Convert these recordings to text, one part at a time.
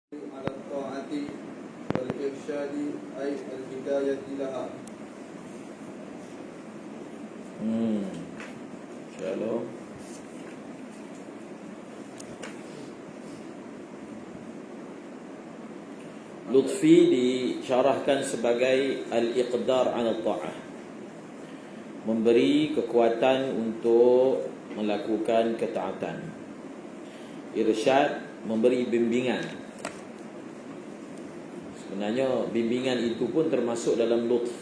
على الطاعة والإرشاد أي الهداية لها. Shalom. Lutfi disyarahkan sebagai al-iqdar 'ala ta'ah, memberi kekuatan untuk melakukan ketaatan. Irsyad, memberi bimbingan. Sebenarnya bimbingan itu pun termasuk dalam lutf.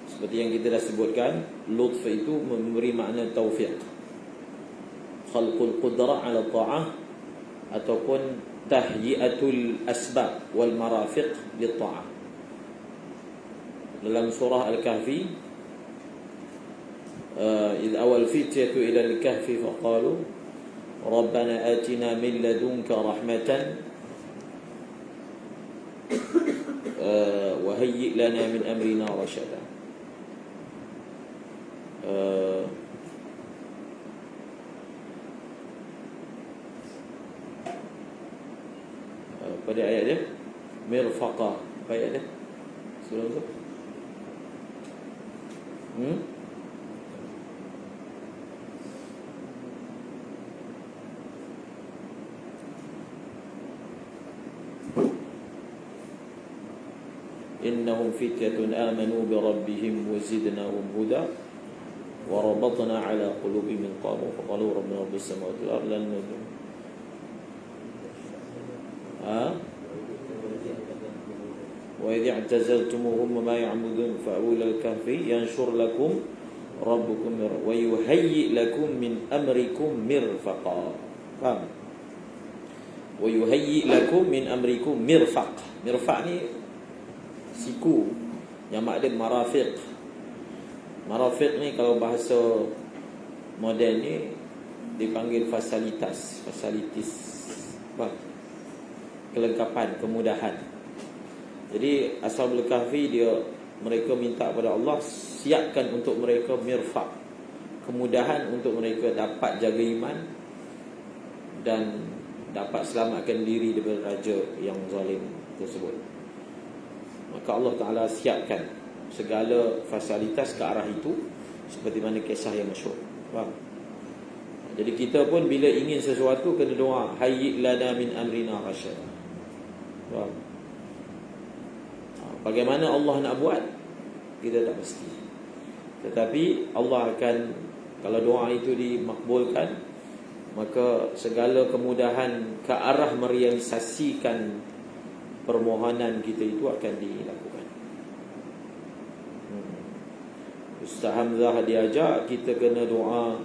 Seperti yang kita dah sebutkan, lutf itu memberi makna taufiq, khalqul qudrah 'ala ta'ah, ataupun tahyiatul asbab wal marafiq lit ta'ah. Dalam surah Al-Kahfi, idh awal fityatu ila al-kahfi faqalu rabbana atina min ladunka rahmatan wa hayyi' lana min amrina rashada. Pada ayat dia mirfaqa, apa ayat dia sebelum tu? Innahum fityatun amanu bi rabbihim wa zidnahum huda wa rabatna ala qulubihim qalu faqalu rabbana rabbus samawati wal ardi lan nad'u wa idh i'tazaltumuhum ma ya'budun fa'u ila al-kahfi yanshur lakum rabbukum wa yuhayyi lakum min amrikum mirfaqa. Faham? Wa yuhayyi lakum min amrikum mirfaq. Mirfaq ni siku, yang makna marafiq. Marafiq ni kalau bahasa moden ni dipanggil fasilitas, kelengkapan, kemudahan. Jadi Ashabul Kahfi mereka minta kepada Allah siapkan untuk mereka mirfaq, kemudahan untuk mereka dapat jaga iman dan dapat selamatkan diri daripada raja yang zalim tersebut. Maka Allah Ta'ala siapkan segala fasilitas ke arah itu, seperti mana kisah yang masyhur. Faham? Jadi kita pun bila ingin sesuatu kena doa, hayyi' lana min amrina rasyada. Faham? Bagaimana Allah nak buat, kita tak pasti. Tetapi Allah akan, kalau doa itu dimakbulkan, maka segala kemudahan ke arah merealisasikan permohonan kita itu akan dilakukan. Ustaz Hamzah diajak kita kena doa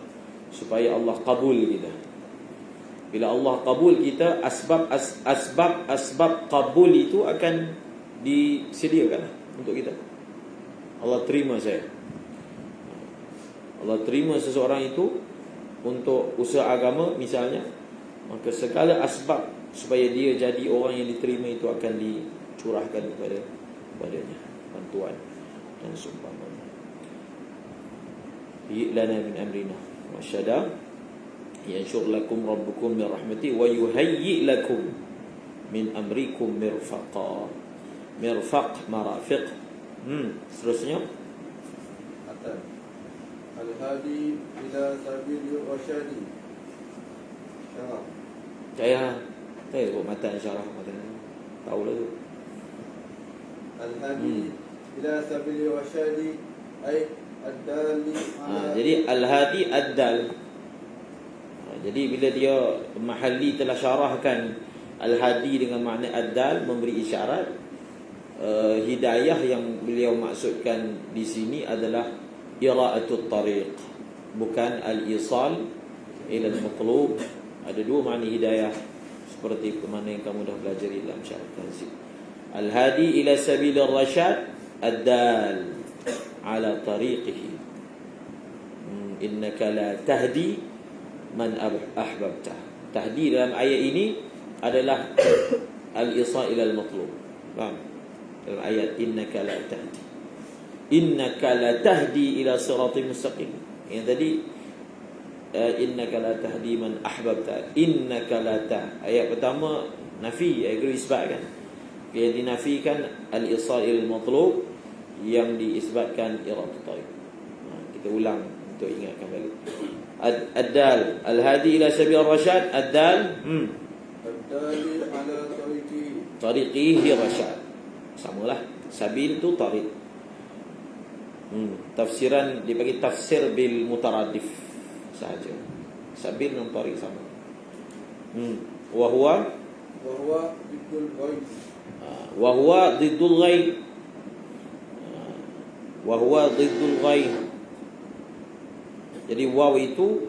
supaya Allah kabul kita. Bila Allah kabul kita, asbab kabul itu akan disediakan untuk kita. Allah terima saya, Allah terima seseorang itu untuk usaha agama misalnya, maka segala asbab supaya dia jadi orang yang diterima itu akan dicurahkan kepadanya, bantuan dan seumpamanya. Lana min amrina wasyada yanshur lakum rabbukum min rahmati wa yuhayyi lakum min amrikum mirfaqa. Mirfaq, marafiq. Seterusnya Al-hadi ila sabili rasyadi. Syarah. Saya sebut matan syarah, matan tahu lah tu. Al-hadi ila sabili rasyadi ay ad-dali jadi al-hadi ad-dal. Jadi bila dia Mahalli telah syarahkan al-hadi dengan makna ad-dal, memberi isyarat, hidayah yang beliau maksudkan di sini adalah ira'atut tariq, bukan al-isal ila al-matlub. Ada dua makna hidayah seperti mana yang kamu dah belajar dalam syarah tanzil. Al-hadi ila sabil ar-rasyad ad-dal ala tariqihi. Innaka la tahdi man ahbabta. Tahdi dalam ayat ini adalah al-isal ila al-matlub. Faham? Dalam ayat innaka la tahdi ila siratal mustaqim. Yang tadi innaka la tahdi man ahbabta. Innaka la ayat pertama nafi, ayat kedua isbat kan. Yang dinafikan al-isal ilal matlub, yang diisbatkan irad taib. Kita ulang untuk ingatkan balik. Ad-dal al-hadi ila sabil ar-rasyad. Ad-dal Ad-dali ala tariqihi rasyad. Samalah. Sabil tu tariq. Tafsiran dibagi tafsir bil mutaradif saja. Sabil dan tariq sama. Wa huwa bidul ghaib. wa huwa diddul ghaib. Wa huwa diddul ghaib. Jadi waw itu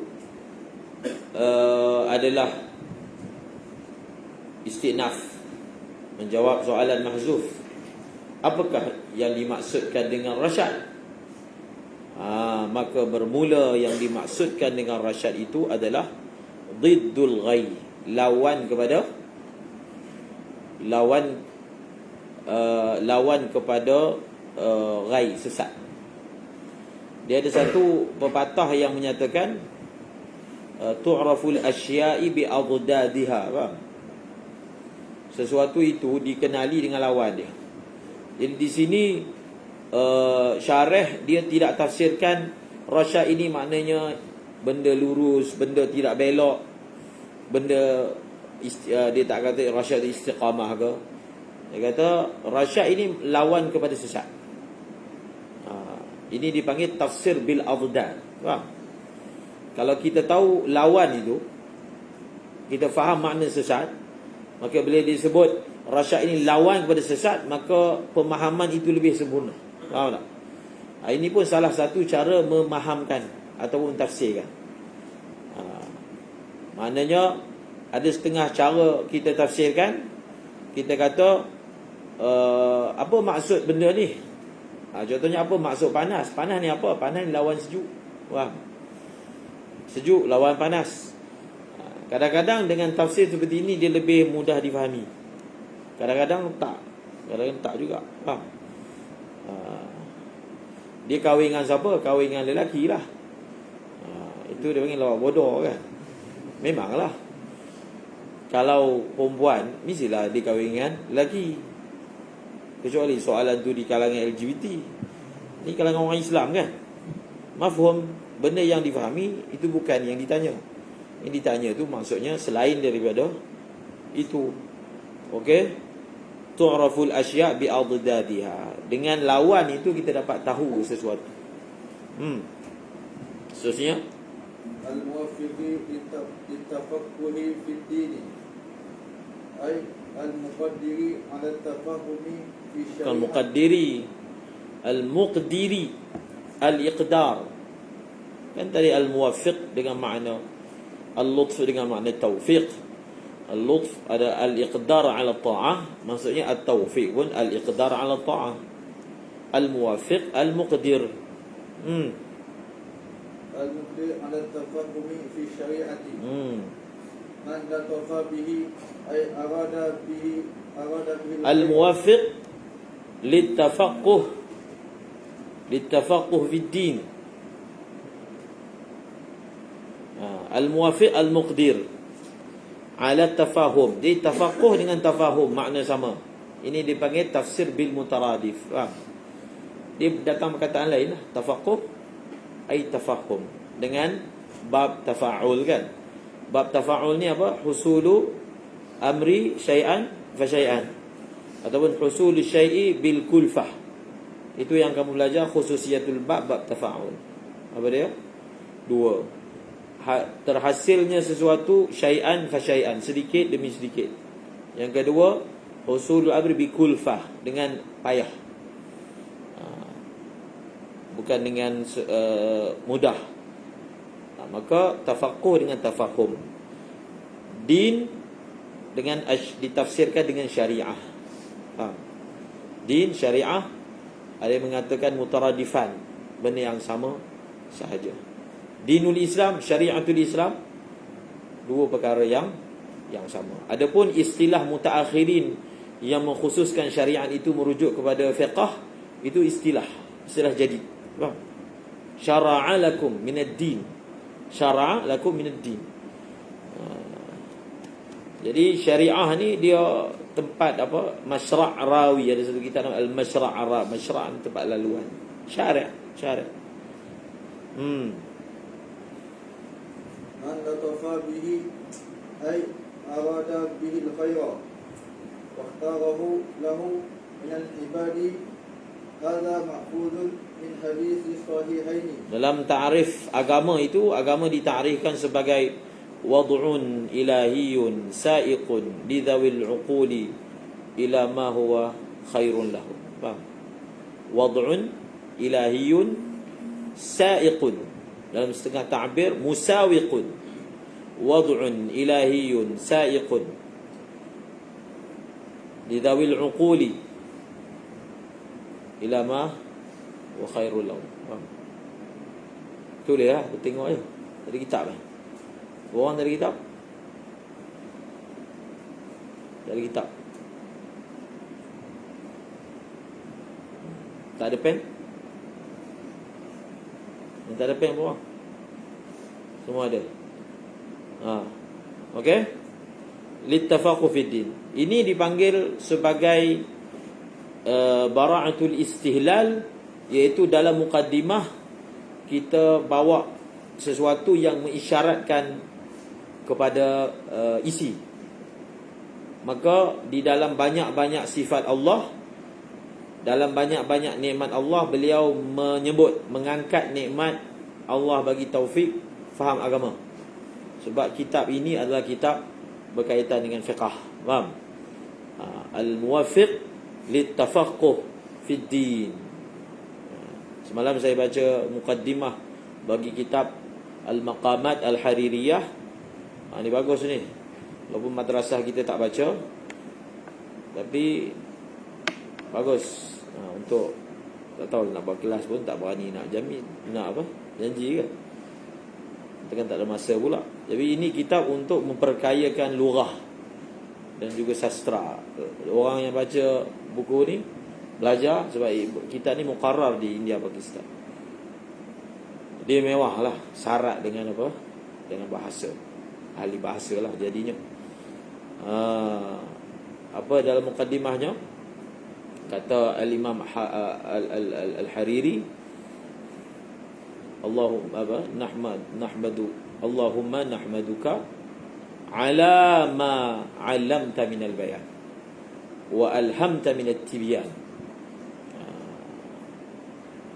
adalah istinaf, menjawab soalan mahzuf. Apakah yang dimaksudkan dengan rasyad? Maka bermula yang dimaksudkan dengan rasyad itu adalah diddul ghaib, lawan kepada ghaib, sesat. Dia ada satu pepatah yang menyatakan tu'raful asya'i bi adadadiha. Sesuatu itu dikenali dengan lawan dia. Jadi di sini syarah dia tidak tafsirkan rasyad ini maknanya benda lurus, benda tidak belok, benda dia tak kata rasyad istiqamah ke. Dia kata rasyad ini lawan kepada sesat. Ini dipanggil tafsir bil adad. Kalau kita tahu lawan itu, kita faham makna sesat, maka bila disebut rasyad ini lawan kepada sesat, maka pemahaman itu lebih sempurna. Faham tak? Ini pun salah satu cara memahamkan ataupun tafsirkan. Maknanya ada setengah cara kita tafsirkan. Kita kata apa maksud benda ni? Contohnya apa maksud panas? Panas ni apa? Panas ni lawan sejuk. Sejuk lawan panas. Kadang-kadang dengan tafsir seperti ini dia lebih mudah difahami. Kadang-kadang tak. Kadang-kadang tak juga. Dia kahwin dengan siapa? Kahwin dengan lelaki lah. Itu dia panggil lawak bodoh kan. Memanglah. Kalau perempuan, mestilah dia kahwin dengan lelaki. Kecuali soalan tu di kalangan LGBT. Ni kalangan orang Islam kan. Mafhum, benda yang difahami itu bukan yang ditanya. Yang ditanya tu maksudnya selain daripada itu. Okey? Tu'raful asya' bi adadadiha. Dengan lawan itu kita dapat tahu sesuatu. Seterusnya Al-muwaffiqi litafaqquhi fid dini. Ay al-muqaddiri 'ala at-tafahumi fi syari'ah. Al-muqaddiri, al-muqdiri, al-iqdar. Kan tadi al-muwaffiq dengan makna al-lutf dengan makna taufiq. Al-lutf ada al-iqdar 'ala ta'ah, maksudnya at-taufiq pun al-iqdar 'ala ta'ah. Al-muwaffiq, al-muqdir. Al-muqdir 'ala at-tafahumi fi syari'ati. Man latafa bihi ay arada bihi al-muwaffiq litafaqquh fi din. Al-muwaffiq al-muqdir ala tafahum. Jadi tafaqquh dengan tafahum makna sama. Ini dipanggil tafsir bil mutaradif. Dia datang perkataan lain lah. Tafaqquh ay tafahum dengan bab tafa'ul kan. Bab tafa'ul ni apa? Husulu amri syai'an fa syai'an, ataupun husul syai'i bil kulfah. Itu yang kamu belajar khususiyatul bab tafa'ul. Apa dia? Dua. Terhasilnya sesuatu syai'an fa syai'an, sedikit demi sedikit. Yang kedua, husul amri bil kulfah, dengan payah. Bukan dengan mudah. Maka tafaqquh dengan tafahum. Din dengan ditafsirkan dengan syariah. Din, syariah, ada yang mengatakan mutaradifan, benda yang sama sahaja. Dinul Islam, syariatul Islam, dua perkara yang sama. Adapun istilah mutaakhirin yang mengkhususkan syariat itu merujuk kepada fiqh, itu istilah jadid. Syara'a lakum minad din. syara'a lakum minad din. Jadi syariah ni dia tempat apa? Masyra' rawi. Ada satu kitab nama Al-Masyra' Rawi. Masyra' ni tempat laluan. Syari'. Man latafa bihi ay arada bihi al-khayra wa ikhtarahu lahu min al-ibadi. Hadha ma'khudun min hadis sahihaini. Dalam ta'rif agama itu, agama ditarifkan sebagai wad'un ilahiyun sa'iqun lidhawil uquli ila ma huwa khairun lahu. Faham? Wad'un ilahiyun sa'iqun, dalam setengah ta'bir musawiqun. Wad'un ilahiyun sa'iqun lidhawil uquli ila ma wa khairul lahu. Tulis lah, tengok je dari kitab lah. Orang dari kitab. Tak ada pen? Yang tak ada pen bawah. Semua ada. Okey. Littafaqu fid din. Ini dipanggil sebagai bara'atul istihlal, iaitu dalam mukaddimah kita bawa sesuatu yang mengisyaratkan kepada isi. Maka di dalam banyak-banyak sifat Allah, dalam banyak-banyak nikmat Allah, beliau menyebut, mengangkat nikmat Allah bagi taufik faham agama. Sebab kitab ini adalah kitab berkaitan dengan fiqh. Faham? Al-Muwaffiq littafaqquh fid din. Semalam saya baca mukaddimah bagi kitab Al-Maqamat Al-Haririyah. Ini bagus ni. Walaupun madrasah kita tak baca, tapi bagus. Untuk tak tahu nak buat kelas pun tak berani nak jamin, nak apa? Janji kan. Kita kan tak ada masa pula. Jadi ini kitab untuk memperkayakan lughah dan juga sastra. Orang yang baca buku ni belajar, sebab kita ni muqarrar di India Pakistan. Dia mewah lah, syarat dengan apa? Dengan bahasa, ahli bahasa lah jadinya. Apa dalam mukaddimahnya kata Al-Imam Al-Hariri, Allahumma nahmaduka ala ma 'allamta minal bayan wa alhamta minat tibyan.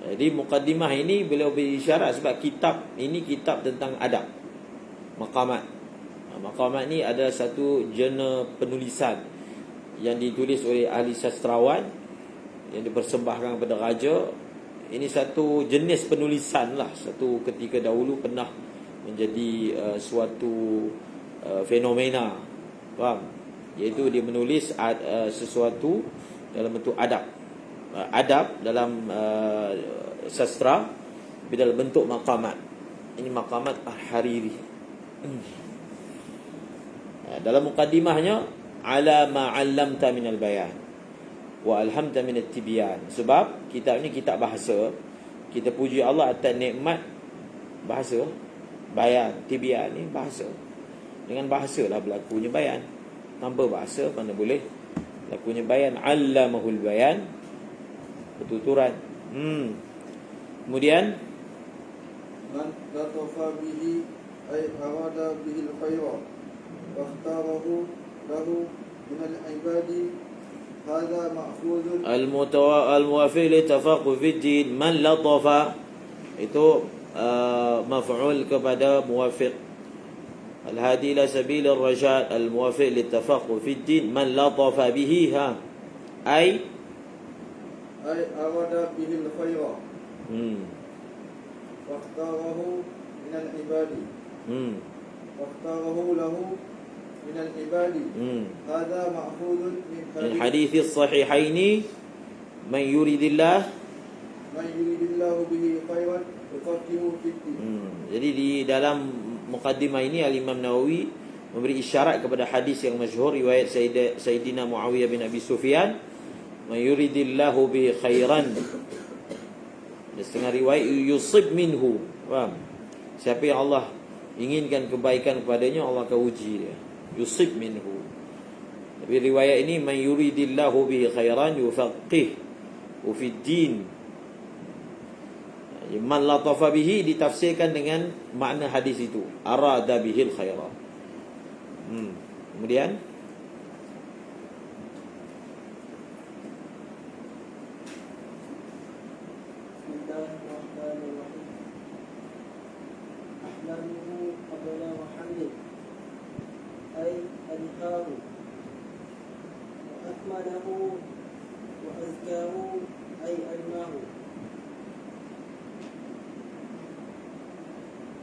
Jadi mukaddimah ini beliau berisyarat sebab kitab ini kitab tentang adab, maqamat. Maqamat ni adalah satu jurnal penulisan yang ditulis oleh ahli sastrawan yang dipersembahkan kepada raja. Ini satu jenis penulisan lah. Satu ketika dahulu pernah menjadi suatu fenomena, faham? Iaitu dia menulis sesuatu dalam bentuk adab. Adab dalam sastra dalam bentuk maqamat. Ini maqamat Al-Hariri. Dalam mukaddimahnya, ala ma 'allamta minal bayan wa alhamta minat tibyan. Sebab kitab ni kitab bahasa. Kita puji Allah atas nikmat bahasa. Bayan, tibyan ni bahasa. Dengan bahasa lah berlakunya bayan. Tanpa bahasa mana boleh berlakunya bayan. 'Allamahul bayan, bertuturan. Kemudian Man latafa bihi ay arada bihi al-khayra wa ikhtarahu lahu min al-ibadi. Hadha ma'khudun al-muwafiq li tafaqquh fi din. Man latafa itu maf'ul kepada muwafiq. Al-hadi ila sabil ar-rashad. Al-muwafiq li tafaqquh fi din. Man latafa bihi ay arada bihi al-khayra wa ikhtarahu min al-ibadi. Wa ikhtarahu lahu min al-ibadi. Hadha ma'khudun min hadits as-sahihaini man yuridillahu bihi khayran yufaqihuhu fid din. Jadi di dalam mukaddimah ini Al-Imam Nawawi memberi isyarat kepada hadis yang masyhur riwayat Sayyidina Muawiyah bin Abi Sufyan, man yuridillahu bihi khairan. Di setengah riwayat yusib minhu. Faham? Siapa yang Allah inginkan kebaikan kepadanya, Allah akan uji dia. Yusib minhu. Tapi riwayat ini, man yuridillahu bihi khairan yufaqihu fid din. Man latafa bihi ditafsirkan dengan makna hadis itu, arada bihil khairan. Kemudian Bismillahirrahmanirrahim. Ahmaduhu qabla Muhammad ay adharu wa akmalahu wa azkahu ay almahu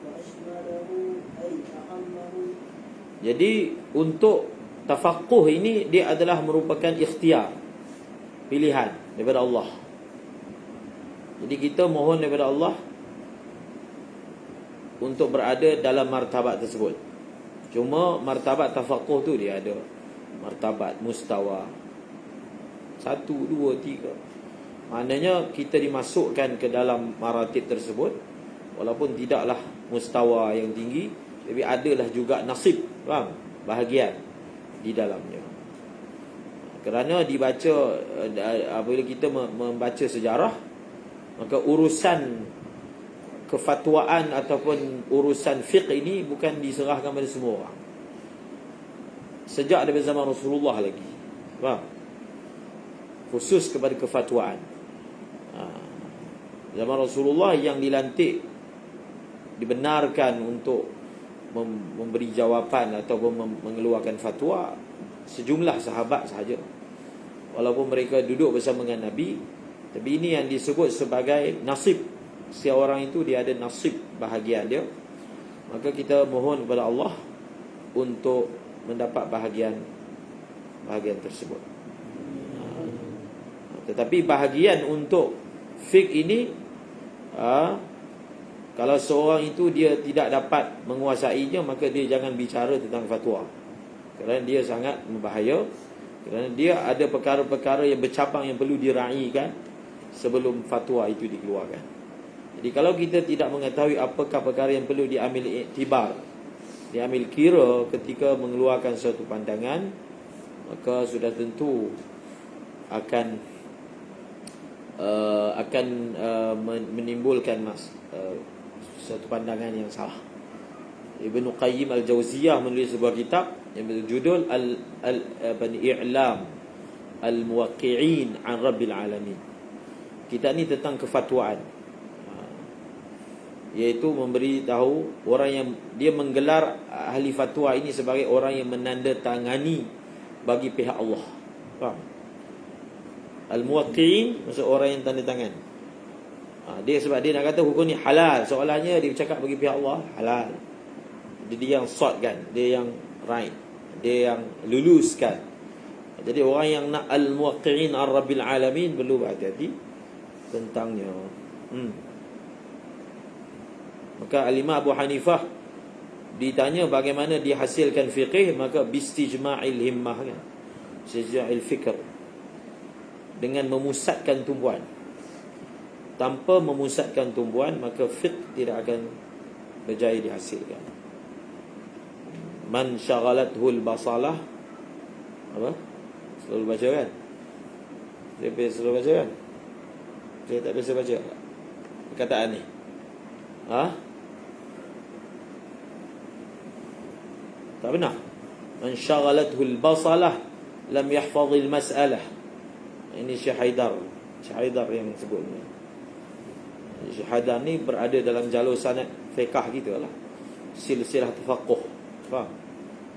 wa ashmalahu ay ahammahu. jadi untuk tafaqquh ini, dia adalah merupakan ikhtiar, pilihan daripada Allah. Jadi kita mohon daripada Allah untuk berada dalam martabat tersebut. Cuma martabat tafaqquh tu dia ada martabat mustawa 1, 2, 3. Maknanya kita dimasukkan ke dalam maratib tersebut, walaupun tidaklah mustawa yang tinggi, tapi adalah juga nasib, faham? Bahagian di dalamnya. Kerana dibaca, apabila kita membaca sejarah, maka urusan kefatwaan ataupun urusan fiqh ini bukan diserahkan pada semua orang. Sejak daripada zaman Rasulullah lagi, faham? Khusus kepada kefatwaan. Zaman Rasulullah yang dilantik, dibenarkan untuk memberi jawapan ataupun mengeluarkan fatwa sejumlah sahabat sahaja, walaupun mereka duduk bersama dengan Nabi. Tapi ini yang disebut sebagai nasib. Setiap orang itu dia ada nasib bahagian dia. Maka kita mohon kepada Allah untuk mendapat bahagian tersebut. Tetapi bahagian untuk fiqh ini, kalau seorang itu dia tidak dapat menguasainya, maka dia jangan bicara tentang fatwa, kerana dia sangat membahaya. Kerana dia ada perkara-perkara yang bercabang yang perlu diraikan sebelum fatwa itu dikeluarkan. Jadi kalau kita tidak mengetahui apakah perkara yang perlu diambil iktibar, diambil kira ketika mengeluarkan suatu pandangan, maka sudah tentu akan menimbulkan suatu pandangan yang salah. Ibnu Qayyim Al-Jauziyah menulis sebuah kitab yang berjudul I'lam Al-Muwaqqi'in 'an Rabbil Alamin. Kitab ni tentang kefatwaan, iaitu memberi tahu orang yang dia menggelar ahli fatwa ini sebagai orang yang menandatangani bagi pihak Allah. Faham? Al-Muwaqqi'in maksud orang yang tanda tangan. Dia sebab dia nak kata hukum ni halal, soalannya dia bercakap bagi pihak Allah halal. Dia yang sort kan, dia yang right, dia yang luluskan. Jadi orang yang nak al-muwaqqi'in ar-rabbil alamin perlu berhati-hati tentangnya. Maka Al-Imam Abu Hanifah ditanya bagaimana dihasilkan fiqh, maka bistijma'il himmah kan, istijma'il fikr, dengan memusatkan tumpuan. Tanpa memusatkan tumpuan, maka fiqh tidak akan berjaya dihasilkan. Man syaghalathu al-basalah, apa? Selalu baca kan? Dia biasa selalu baca kan? Saya tak biasa baca perkataan ni. Tak benar. Man syaghalathu al-basalah lam yahfaz al-mas'alah. Ini Syekh Haidar yang sebut ni. Syekh Haidar ni berada dalam jalur sanad fiqh kita lah. Silsilah tafaqquh. Faham?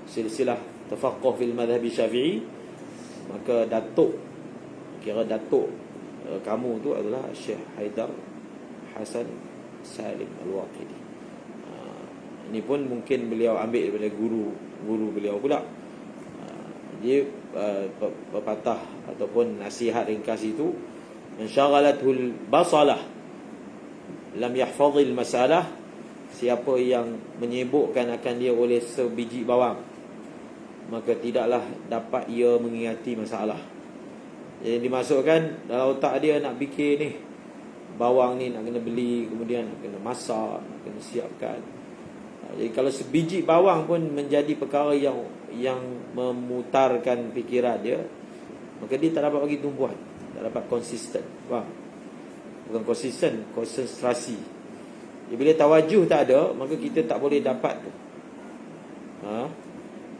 Silsilah tafaqquh fil madhhab Syafi'i. Maka datuk kamu tu adalah Syekh Haidar Hasan Salim Al-Waqidi. Ini pun mungkin beliau ambil daripada guru beliau pula. Dia pepatah ataupun nasihat ringkas itu, man syagalatul basalah lam yahfazil masalah. Siapa yang menyibukkan akan dia oleh sebiji bawang, maka tidaklah dapat ia mengingati masalah. Jadi dimasukkan dalam otak dia nak fikir ni, bawang ni nak kena beli, kemudian nak kena masak, nak kena siapkan, Jadi kalau sebiji bawang pun menjadi perkara yang memutarkan fikiran dia, maka dia tak dapat bagi tumpuan, tak dapat konsisten. Faham? Bukan konsisten, konsentrasi. Jadi bila tawajuh tak ada, maka kita tak boleh dapat tu.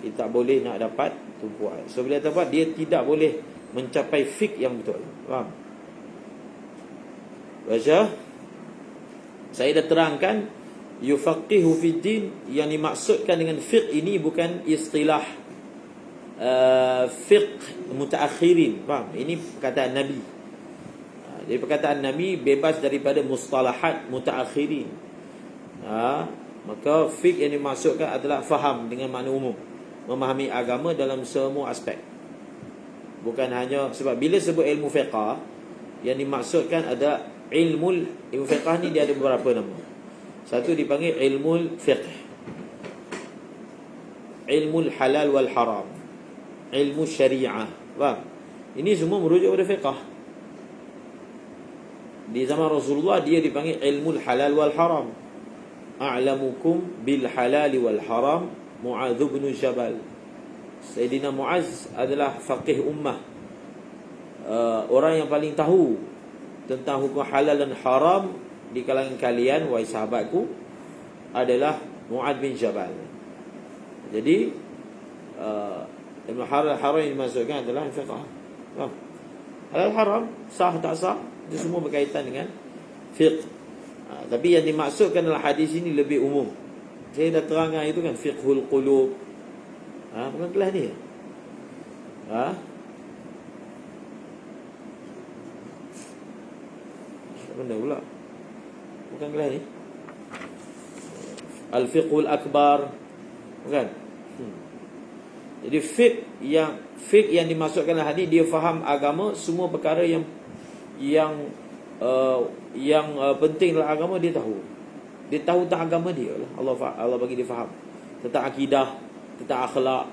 Kita tak boleh nak dapat tumpuan. So bila dapat, dia tidak boleh mencapai fik yang betul. Faham? Baca. Saya dah terangkan yufaqihu fid din, yang dimaksudkan dengan fiqh ini bukan istilah fiqh mutaakhirin. Faham? Ini perkataan Nabi. Jadi perkataan Nabi bebas daripada mustalahat mutaakhirin. Maka fiqh yang dimaksudkan adalah faham dengan makna umum, memahami agama dalam semua aspek. Bukan hanya sebab bila sebut ilmu fiqh, yang dimaksudkan ada ilmu fiqh ni dia ada beberapa nama. Satu dipanggil ilmu fiqh, ilmu halal wal haram, ilmu syariah. Faham? Ini semua merujuk pada fiqh. Di zaman Rasulullah dia dipanggil ilmu halal wal haram. A'lamukum bil halal wal haram Mu'adz bin Jabal. Sayyidina Mu'adz adalah faqih ummah, orang yang paling tahu tentang hukum halal dan haram di kalangan kalian, wahai sahabatku, adalah Mu'adz bin Jabal. Jadi ilmu halal haram yang dimaksudkan adalah fiqh. Halal haram, sah tak sah, itu semua berkaitan dengan fiqh. Tapi yang dimaksudkan dalam hadis ini lebih umum. Saya dah terangkan itu kan, fiqhul qulub. Bukan kelas ni. Benda pula. Bukan kelas ni. Al-fiqhul akbar. Bukan. Jadi fiqh yang dimaksudkan dalam hadis, dia faham agama, semua perkara yang penting dalam agama dia tahu. Dia tahu tentang agama dia lah. Allah bagi dia faham tentang akidah, tentang akhlak,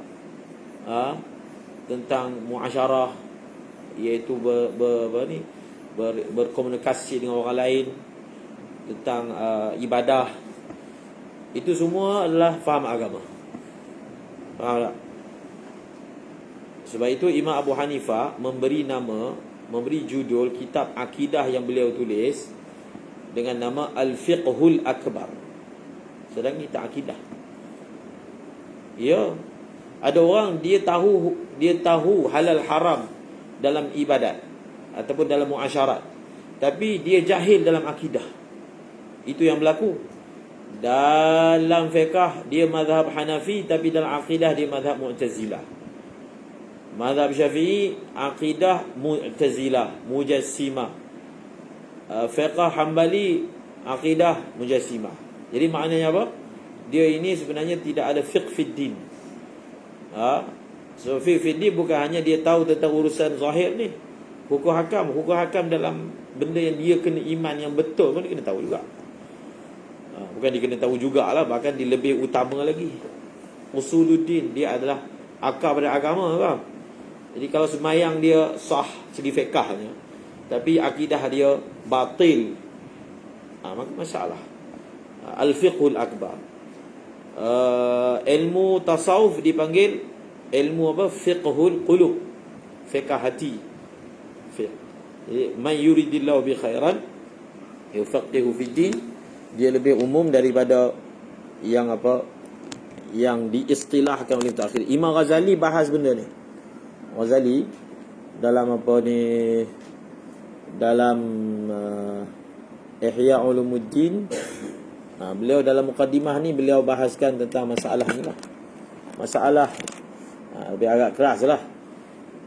tentang muasyarah, iaitu berkomunikasi dengan orang lain, tentang ibadah. Itu semua adalah faham agama. Faham tak? Sebab itu Imam Abu Hanifah memberi judul kitab akidah yang beliau tulis dengan nama Al-Fiqhul Akbar. Sedang kita akidah. Ya, ada orang dia tahu halal haram dalam ibadat ataupun dalam muasyarat, tapi dia jahil dalam akidah. Itu yang berlaku. Dalam fiqh dia mazhab Hanafi, tapi dalam akidah dia mazhab Mu'tazilah. Mazhab Syafi'i akidah Mu'tazilah, Mujassimah. Fiqh Hanbali akidah Mujassimah. Jadi maknanya apa? Dia ini sebenarnya tidak ada fiqh fid din. So fiqh fid din bukan hanya dia tahu tentang urusan zahir ni, hukum hakam dalam benda yang dia kena iman yang betul pun dia kena tahu juga. Bukan dia kena tahu jugalah, bahkan dia lebih utama lagi. Usuluddin, dia adalah akar pada agama, faham? Jadi kalau sembahyang dia sah segi fiqahnya, tapi akidah dia batil, maka masalah. Al-fiqhul akbar. Ilmu tasawuf dipanggil ilmu apa? Fiqhul qulub, fiqh hati. Jadi man yuridillahu bi khairan yufaqihu fid din, dia lebih umum daripada yang apa, yang diistilahkan oleh mutakhir. Imam Ghazali bahas benda ni. Ghazali dalam apa ni, dalam Ihya Ulumuddin, beliau dalam mukaddimah ni beliau bahaskan tentang masalah ni lah. Masalah lebih agak keras lah,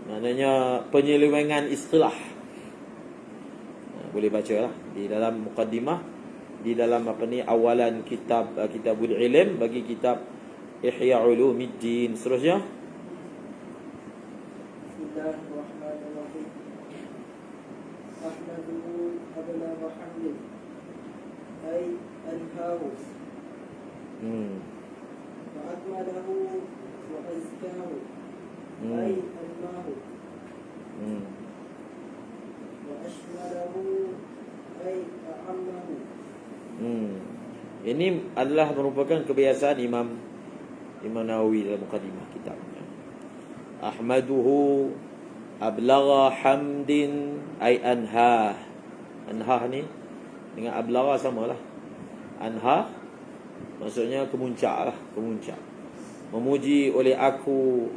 maknanya penyelewengan istilah. Boleh baca lah di dalam mukaddimah, di dalam apa ni, awalan kitabul ilm bagi kitab Ihya Ulumuddin. Seterusnya, Bismillahirrahmanirrahim. Ahmaduhu abla wa hamdih, ay anhahu wa akmalahu wa azkahu, ay almahu wa ashmalahu, ay a'ammahu. Ini adalah merupakan kebiasaan Imam Nawawi dalam muqaddimah kitabnya. Ahmaduhu ablagha hamdin ay anha. Anha ni dengan ablagha samalah. Anha maksudnya kemuncak lah, kemuncak. Memuji oleh aku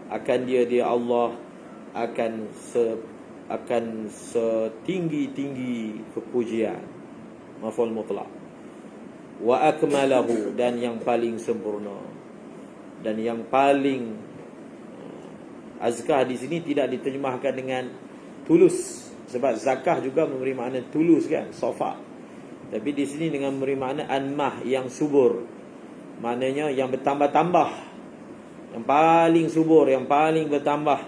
akan dia Allah, akan setinggi-tinggi kepujian. Maf'ul mutlaq. Wa akmalahu, dan yang paling sempurna, dan yang paling azkah di sini tidak diterjemahkan dengan tulus, sebab zakah juga memberi makna tulus kan, safa. Tapi di sini dengan memberi makna anmah, yang subur, maknanya yang bertambah-tambah, yang paling subur, yang paling bertambah.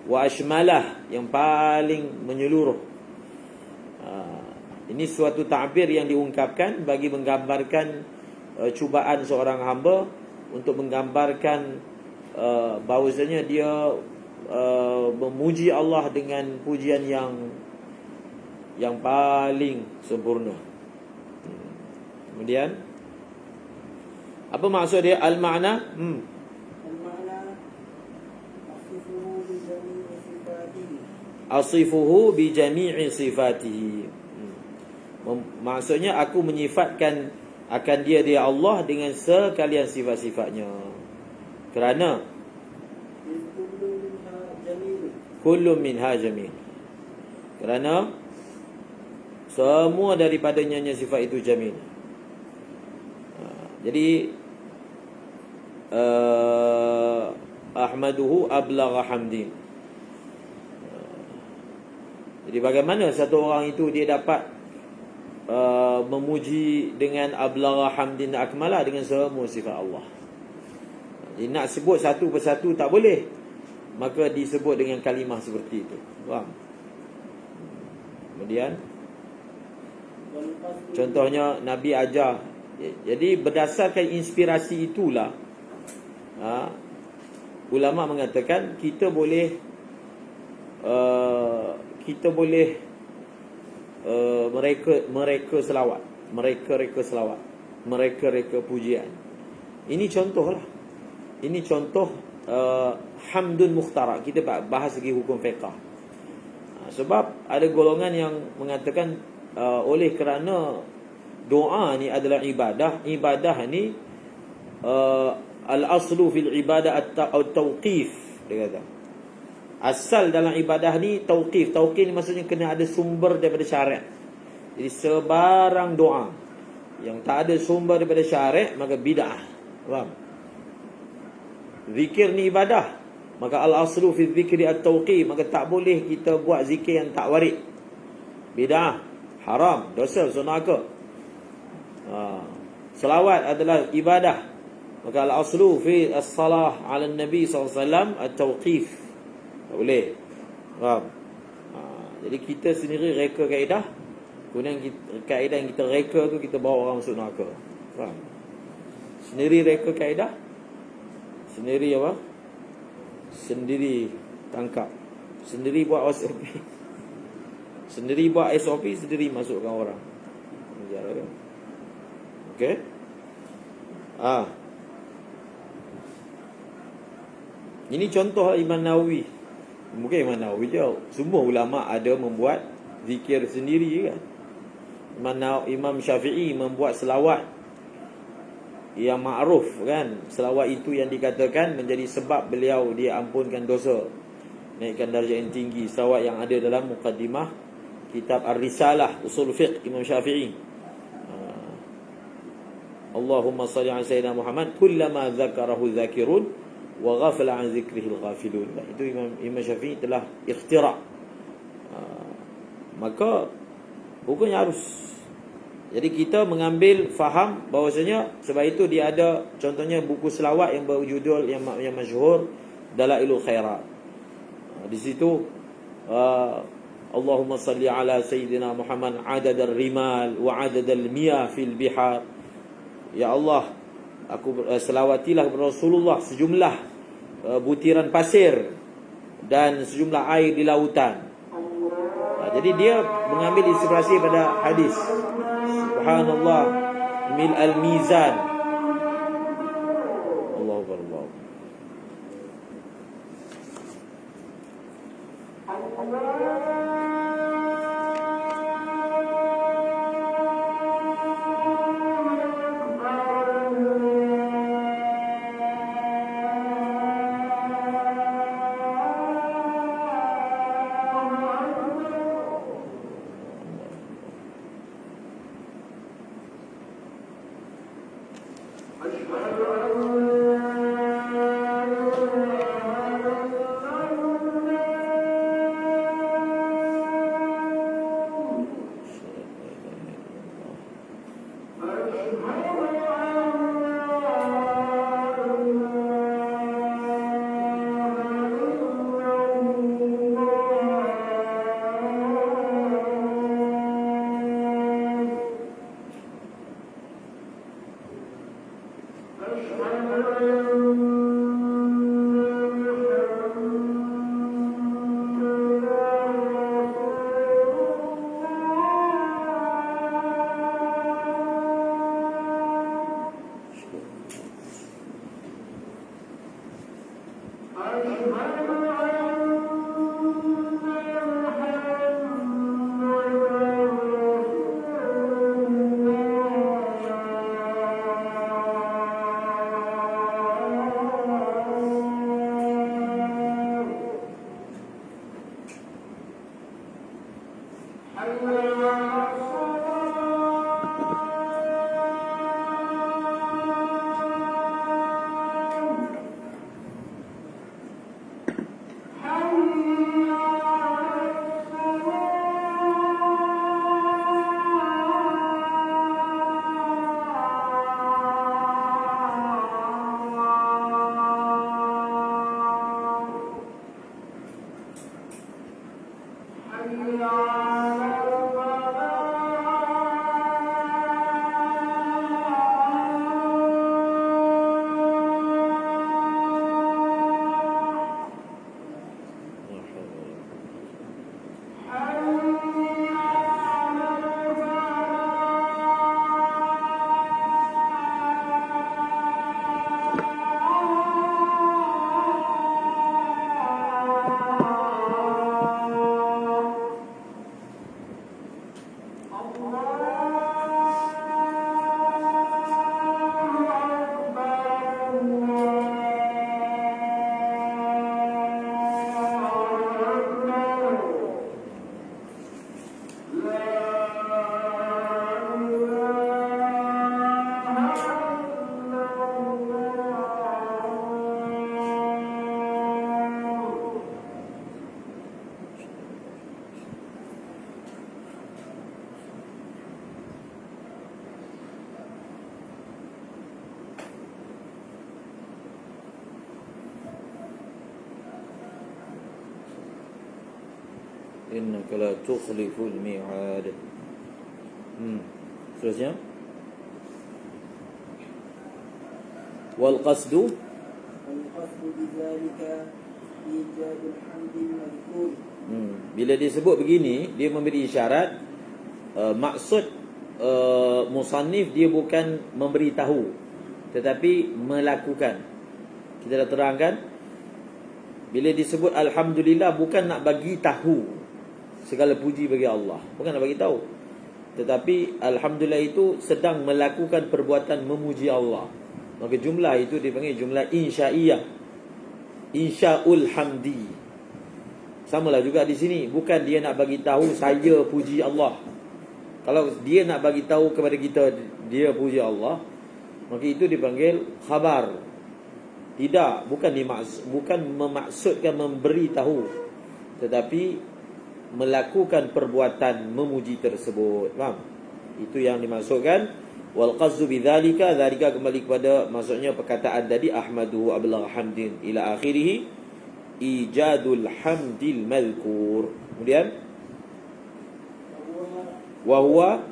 Wa ashmalah, yang paling menyeluruh. Ini suatu ta'bir yang diungkapkan bagi menggambarkan cubaan seorang hamba, untuk menggambarkan bahawasanya dia memuji Allah dengan pujian yang paling sempurna. Kemudian apa maksud dia al-ma'na? Al-ma'na asifuhu bi jami'i sifatihi. Asifuhu bi jami'i sifatihi. Maksudnya aku menyifatkan akan dia Allah dengan sekalian sifat-sifatnya. Kerana kullu minha jamil. Kerana semua daripadanya sifat itu jamil. Jadi ahmaduhu ablagha hamdin. Jadi bagaimana satu orang itu dia dapat memuji dengan ablagha hamdin akmala, dengan semua sifat Allah. Jadi nak sebut satu persatu tak boleh, maka disebut dengan kalimah seperti itu. Faham? Kemudian contohnya Nabi ajar. Jadi berdasarkan inspirasi itulah ulama mengatakan kita boleh mereka selawat, mereka selawat, mereka pujian. Ini contohlah. Ini contoh hamdun mukhtara. Kita bahas segi hukum fiqh. Sebab ada golongan yang mengatakan oleh kerana doa ni adalah ibadah. Ibadah ni al-aslu fil ibadah at-tawqif, dia kata. Asal dalam ibadah ni tauqif. Tauqif ni maksudnya kena ada sumber daripada syariat. Jadi sebarang doa yang tak ada sumber daripada syariat, maka bid'ah. Faham? Zikir ni ibadah, maka al-aslu fi dzikri at-tauqif, maka tak boleh kita buat zikir yang tak warid. Bid'ah, haram, dosa, sunaka. Selawat adalah ibadah, maka al-aslu fi as-salah 'ala an-nabi sallallahu alaihi wasallam at-tauqif. Tak boleh. Faham? Jadi kita sendiri reka kaedah. Kemudian kaedah yang kita reka tu kita bawa orang masuk neraka. Faham? Sendiri reka kaedah, sendiri apa? Sendiri tangkap, sendiri buat SOP, sendiri buat SOP, sendiri masukkan orang. Okey? Ini contoh Imam Nawawi. Mungkin Imam Nawawi je, semua ulama ada membuat zikir sendiri kan. Imam Syafi'i membuat selawat yang ma'ruf kan. Selawat itu yang dikatakan menjadi sebab beliau diampunkan dosa, naikkan darjah yang tinggi. Selawat yang ada dalam muqaddimah kitab Ar-Risalah Usul Fiqh Imam Syafi'i. Allahumma salli ala sayyidina Muhammad kullama dzakarahu dzakirun wa ghafala an zikrihil ghafilun. Itu Imam Syafi'i telah ikhtira'. Maka hukumnya harus. Jadi kita mengambil faham bahawasanya, sebab itu dia ada contohnya buku selawat yang berjudul yang masyhur Dalailul Khairat. Di situ Allahumma salli ala sayyidina Muhammad adadar rimal wa adadal miyah fil bihar. Ya Allah, aku selawatilah kepada Rasulullah sejumlah butiran pasir dan sejumlah air di lautan. Jadi dia mengambil inspirasi pada hadis. Subhanallah mil al-mizan. Allahu Akbar, Allahu Akbar. Innaka la tukhliful mi'ad. Seterusnya. Wal qasdu والقصد بذلك إيجاد الحمد المذكور. Bila dia sebut begini, dia memberi isyarat maksud musannif dia bukan memberitahu tetapi melakukan. Kita dah terangkan bila disebut alhamdulillah bukan nak bagi tahu segala puji bagi Allah, bukan nak bagi tahu, tetapi alhamdulillah itu sedang melakukan perbuatan memuji Allah. Maka jumlah itu dipanggil jumlah insya'iyah, insya'ul hamdi. Samalah juga di sini, bukan dia nak bagi tahu saya puji Allah. Kalau dia nak bagi tahu kepada kita dia puji Allah, maka itu dipanggil khabar. Tidak, bukan memaksudkan memberi tahu, tetapi melakukan perbuatan memuji tersebut. Faham? Itu yang dimaksudkan. Wal qasdu bidzalika, dzalika kembali kepada maksudnya perkataan tadi ahmaduhu ablagh hamdin ila akhirih, ijadul hamdil madhkur. Kemudian wa huwa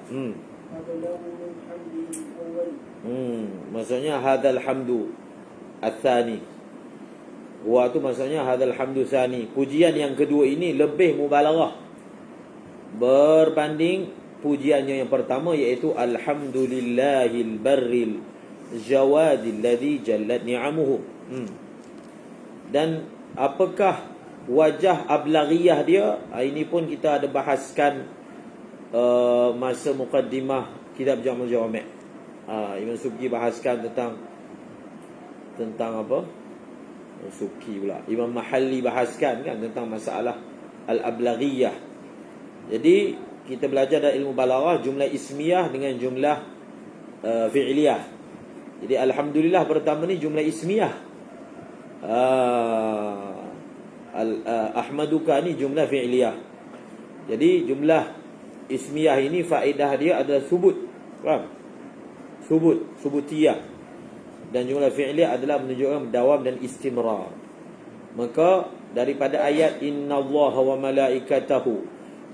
maksudnya hadzal hamdu ats-tsani. Wa tu maksudnya hadzal hamdu tsani. Pujian yang kedua ini lebih mubalaghah berbanding pujiannya yang pertama, iaitu alhamdulillahil barril jawadil ladzi jallat ni'amuhu. Dan apakah wajah ablaghiyah dia? Ini pun kita ada bahaskan masa muqaddimah kitab Jam'ul Jawami'. Imam Subki bahaskan tentang apa? Subki pula. Imam Mahalli bahaskan kan tentang masalah al-ablaghiyah. Jadi kita belajar dalam ilmu balaghah jumlah ismiyah dengan jumlah fi'liyah. Jadi alhamdulillah pertama ni jumlah ismiyah. Ahmaduka ni jumlah fi'liyah. Jadi jumlah ismiyah ini faedah dia adalah subut. Faham? Subutiyah. Dan jumlah fi'liyah adalah menunjukkan dawam dan istimrar. Maka daripada ayat innallaha wa malaikatahu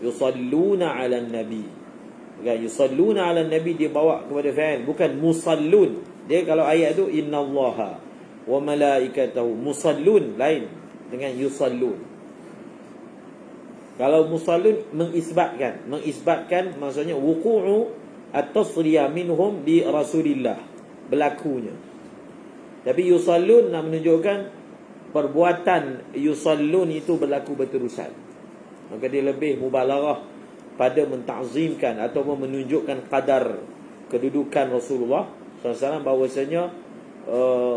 yusalluna 'alan nabi. Kan yusalluna 'alan nabi dia bawa kepada fa'il, bukan musallun. Dia kalau ayat tu innallaha wa malaikatahu musallun lain dengan yusallun. Kalau musallun mengisbatkan maksudnya wuqu'u at-tasriyah minhum bi rasulillah, berlakunya. Tapi yusallun nak menunjukkan perbuatan yusallun itu berlaku berterusan. Maka dia lebih mubalaghah pada mentazimkan atau menunjukkan kadar kedudukan Rasulullah SAW, bahawasanya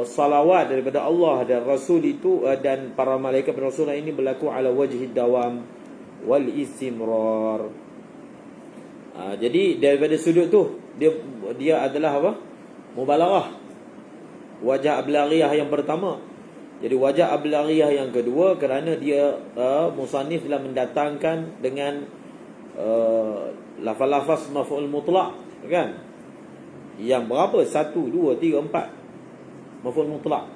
salawat daripada Allah dan Rasul itu dan para malaikat Rasulullah ini berlaku ala wajhi dawam wal istimrar. Jadi daripada sudut tu dia adalah apa? Mubalaghah. Wajah ablaghiyah yang pertama. Jadi wajah ablaghiyah yang kedua kerana dia musannif telah mendatangkan dengan lafaz-lafaz maf'ul mutlaq, kan? Yang berapa? 1 2 3 4 maf'ul mutlaq.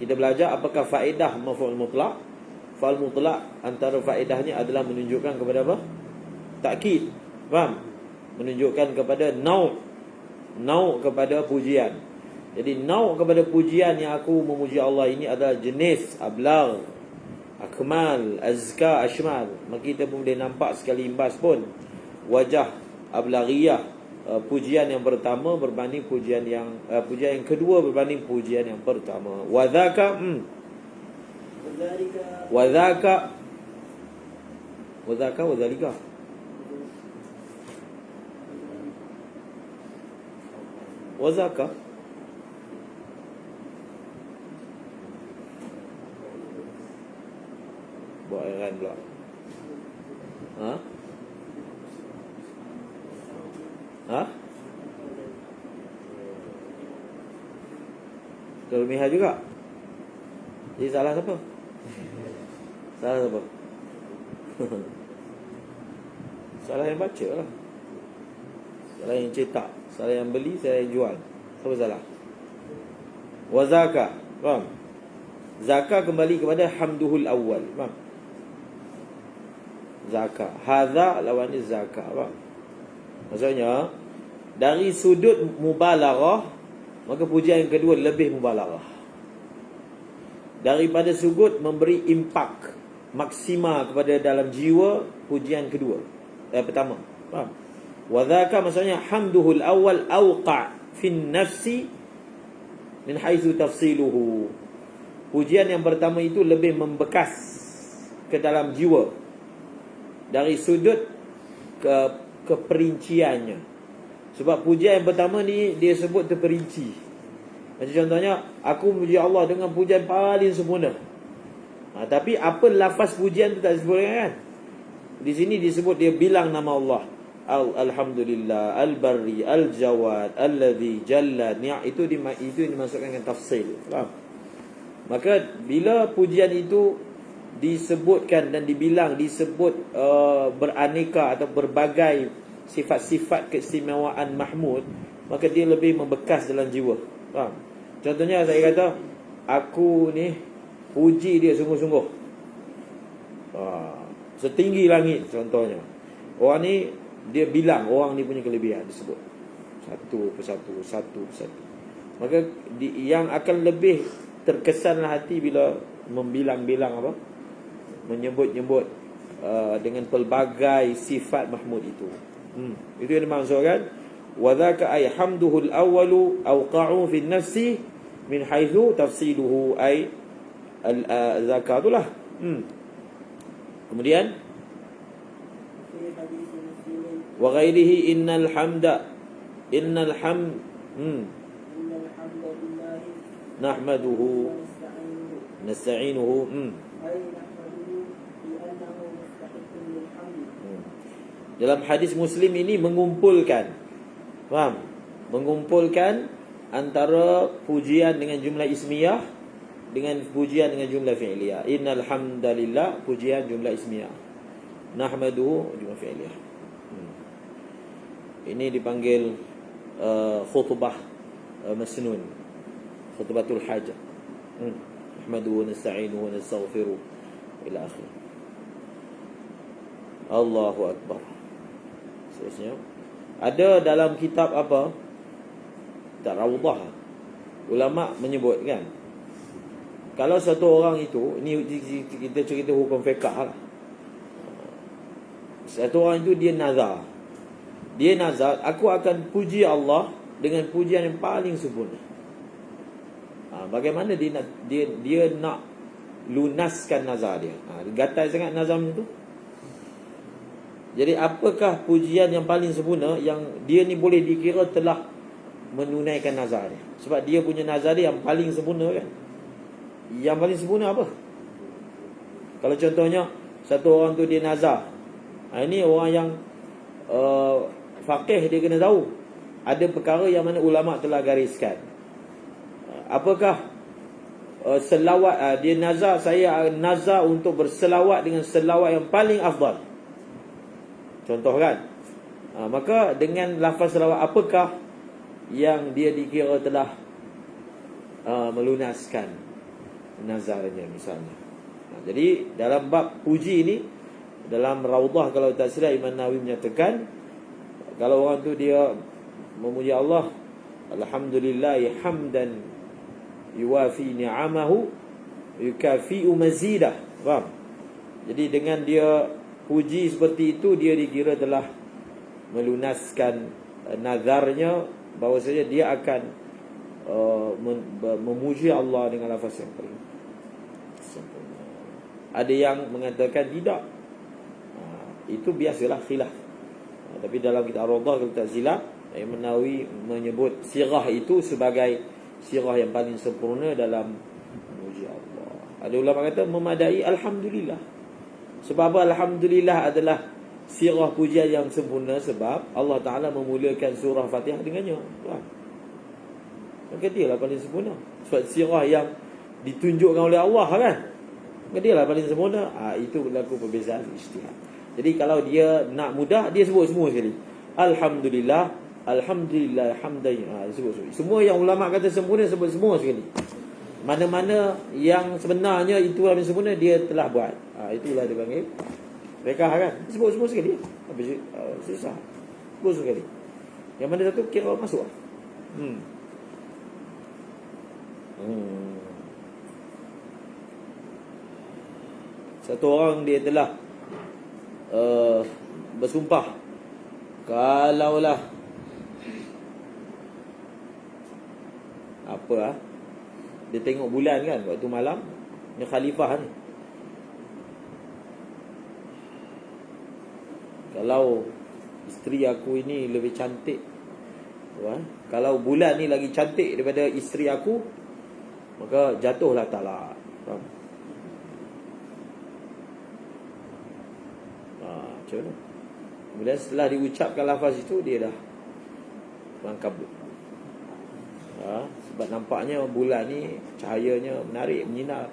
Kita belajar apakah faedah maf'ul mutlaq. Fa'al mutlaq antara faedahnya adalah menunjukkan kepada apa? Takkid. Faham? Menunjukkan kepada nau' kepada pujian. Jadi nau' kepada pujian yang aku memuji Allah ini adalah jenis ablagh, akmal, azka, ashmal. Maka kita pun boleh nampak sekali imbas pun wajah ablaghiyah, pujian yang pertama berbanding pujian yang kedua berbanding pujian yang pertama. Wadhaka wadhalika wazaka buat airan pula. Termihah juga. Jadi salah siapa? Salah siapa? Salah yang baca lah. Salah yang cetak. Salah yang beli, salah yang jual. Siapa salah? Wazaka. Faham? Zakah kembali kepada hamduhul awal. Faham? Zakah. Hadza lawannya zakah. Faham? Maksudnya dari sudut mubalaghah, maka pujian yang kedua lebih mubalaghah. Daripada sudut memberi impak maksima kepada dalam jiwa, pujian kedua pertama. Faham? Wa dzaka maksudnya hamduhul awal awqa' fi nafsi min haitsu tafsiluhu. Pujian yang pertama itu lebih membekas ke dalam jiwa dari sudut keperinciannya. Sebab pujian yang pertama ni dia sebut terperinci. Macam contohnya, aku memuji Allah dengan pujian paling sempurna. Tapi apa lafaz pujian tu tak disebutkan, kan? Di sini disebut dia bilang nama Allah. Alhamdulillah, Al-Barri, Al-Jawad, Alladhi Jalla Ni'a. Itu dimasukkan dengan tafsil. Faham? Maka bila pujian itu disebutkan dan disebut beraneka atau berbagai sifat-sifat keistimewaan Mahmud, maka dia lebih membekas dalam jiwa. Faham? Contohnya saya kata, aku ni puji dia sungguh-sungguh, setinggi langit contohnya. Orang ni dia bilang orang ni punya kelebihan disebut satu persatu. Maka yang akan lebih terkesanlah hati bila membilang-bilang apa, menyebut-nyebut dengan pelbagai sifat Mahmud itu. Itu yang dimaksudkan. Wa dzaka ay hamduhu al-awwalu awqa'u fi an-nafsi min haitsu tafsiluhu ay al-zakatulah. Kemudian في حديث مسلم wa ghairihi innal hamda إن الحمد لله nahmaduhu ونستعينه nasta'inuhu. أي نحمده لأنه مستحق للحمد Dalam hadis Muslim ini mengumpulkan, faham? Mengumpulkan antara pujian dengan jumlah ismiyah dengan pujian dengan jumlah fi'liyah. Innal hamdalillah, pujian jumlah ismiyah. Nahmaduhu, jumlah fi'liyah. Ini dipanggil khutbah masnun, khutbatul hajah. Nahmaduhu wa nasta'inuhu wa nastaghfiruh ila akhir. Allahu akbar. Seterusnya ada dalam kitab apa? Tak Rawdah. Ulama menyebut kan, kalau satu orang itu, ni kita cerita hukum fiqh lah. Satu orang itu dia nazar. Dia nazar, aku akan puji Allah dengan pujian yang paling sempurna. Bagaimana dia nak lunaskan nazar dia? Gatal sangat nazar macam tu. Jadi apakah pujian yang paling sempurna yang dia ni boleh dikira telah menunaikan nazar dia? Sebab dia punya nazar dia yang paling sempurna kan. Yang paling sempurna apa? Kalau contohnya satu orang tu dia nazar, ini orang yang faqih, dia kena tahu ada perkara yang mana ulama telah gariskan. Apakah selawat, dia nazar, saya nazar untuk berselawat dengan selawat yang paling afdal. Contoh kan, maka dengan lafaz selawat apakah yang dia dikira telah melunaskan nazarnya misalnya. Jadi dalam bab puji ini, dalam Rawdah kalau tak silap Imam Nawawi menyatakan, kalau orang tu dia memuji Allah, alhamdulillah hamdan yuwafi ni'amahu yukafi'u mazidah. Faham? Jadi dengan dia puji seperti itu, dia dikira telah melunaskan nazarnya, bahawasanya dia akan memuji Allah dengan lafaz yang paling sempurna. Ada yang mengatakan tidak. Itu biasalah khilaf. Tapi dalam kitab Rawdah kalau tak silap, Imam Nawawi menyebut sirah itu sebagai sirah yang paling sempurna dalam memuji Allah. Ada ulama kata memadai alhamdulillah. Sebab apa? Alhamdulillah adalah sirah pujian yang sempurna, sebab Allah Ta'ala memulakan surah Fatihah dengannya. Maka dia lah paling sempurna. Sebab sirah yang ditunjukkan oleh Allah kan, maka dia lah paling sempurna. Itu berlaku perbezaan ijtihad. Jadi kalau dia nak mudah, dia sebut semua sekali. Alhamdulillah, alhamdulillah, hamdan. Sebut. Semua yang ulama kata sempurna, sebut semua sekali. Mana-mana yang sebenarnya itu paling sempurna, dia telah buat. Itulah dia panggil rekah kan. Sebut semua sekali. Habis susah. Sebut sekali. Yang mana satu kira masuk. Satu orang dia telah bersumpah, kalaulah dia tengok bulan kan waktu malam, ni khalifah ni, kalau isteri aku ini lebih cantik, kalau bulan ni lagi cantik daripada isteri aku, maka jatuhlah talak. Faham? Macam mana? Kemudian setelah diucapkan lafaz itu, dia dah kabut. Sebab nampaknya bulan ni cahayanya menarik, menyinar.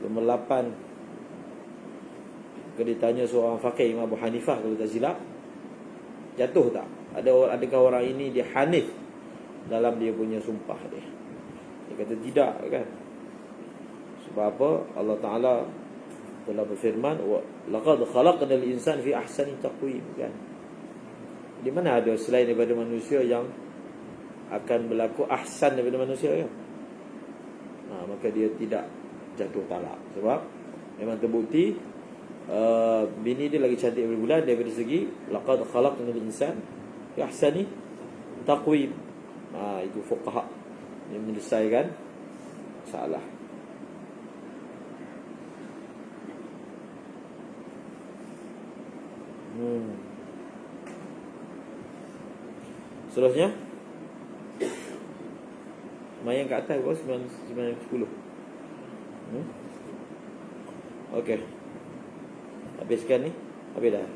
Nombor 8, dia tanya seorang faqih Imam Abu Hanifah kalau tak silap, jatuh tak? Adakah orang ini dia hanif dalam dia punya sumpah dia? Dia kata tidak kan. Sebab apa? Allah Ta'ala telah berfirman, laqad khalaqnal insana fi ahsani taqwim kan. Di mana ada selain daripada manusia yang akan berlaku ahsan daripada manusia kan? Maka dia tidak jatuh talak. Sebab memang terbukti bini dia lagi cantik daripada bulan daripada segi laqad khalaqnal insan fi ahsani taqwim. Itu fuqaha yang menyelesaikan masalah. Seterusnya main kat atas kau 9 10. Okey. Habiskan ni. Habis dah.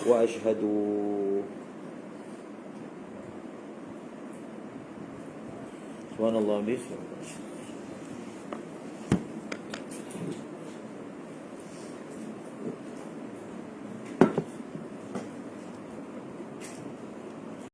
Wa asyhadu subhanallah bis